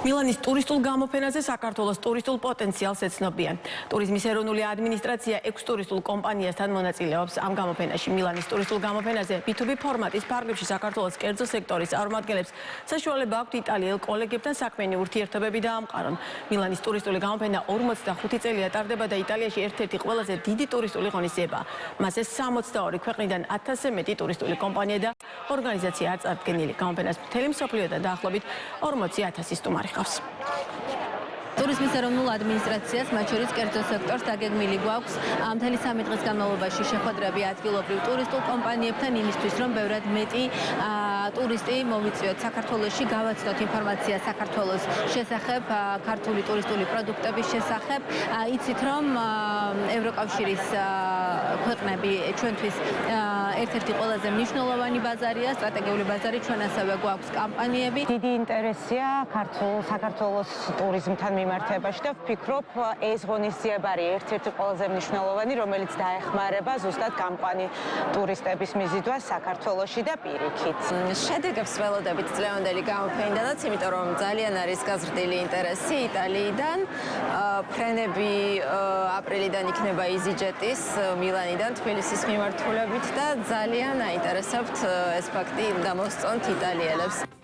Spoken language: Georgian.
მილანის ტურისტულ გამოფენაზე საქართველოს ტურისტულ პოტენციალს ეცნობიან. ტურიზმის ეროვნული ადმინისტრაცია 6 ტურისტულ კომპანიასთან მონაწილეობს ამ გამოფენაში. მილანის ტურისტულ გამოფენაზე B2B ფორმატის ფარგლებში საქართველოს კერძო სექტორის წარმომადგენლებს საშუალება აქვთ იტალიელ კოლეგებთან საქმიანი ურთიერთობები დაამყარონ. მილანის ტურისტული გამოფენა 45 წელია ტარდება და იტალიაში ერთ-ერთი ყველაზე დიდი ტურისტული ღონისძიებაა. მასზე 62 ქვეყნიდან 1000-ზე მეტი ტურისტული კომპანია და ორგანიზაცია წარდგენილი. გამოფენას მთელი მსოფლიოდან დაახლოებით 40,000 სტუმარი ხავს. ტურიზმის ეროვნულ ადმინისტრაციას, მათ შორის კერძო სექტორს დაგეგმილი გვაქვს მთელი 3 დღის განმავლობაში შეხვედრები ადგილობრივ ტურისტულ კომპანიებთან იმისთვის, რომ ბევრად მეტი ტურისტი მოვიწვიოთ საქართველოში, გავაცნოთ ინფორმაცია საქართველოს შესახებ, ქართული ტურისტული პროდუქტების შესახებ. იცით, რომ ევროკავშირის ქვეყნები ჩვენთვის ერთ-ერთი ყველაზე მნიშვნელოვანი ბაზარია, სტრატეგიული ბაზარი, ჩვენ ასევე გვაქვს კამპანიები. დიდი ინტერესია საქართველოს ტურიზმთან მიმართებაში და ვფიქრობ, ეს ღონისძიება არის ერთ-ერთი ყველაზე მნიშვნელოვანი, რომელიც დაეხმარება ზუსტად გამყვანი ტურისტების მიზიდვას საქართველოში და პირიქით. შედეგებს ველოდებით წლევანდელი გამოფენიდანაც, იმიტომ რომ ძალიან არის გაზრდილი ინტერესი იტალიიდან. ფრენები აპრილიდან იქნება EasyJet-ის მილანიდან თბილისის მიმართულებით და ძალიან აინტერესებთ ეს ფაქტი და მოსწონთ იტალიელებს.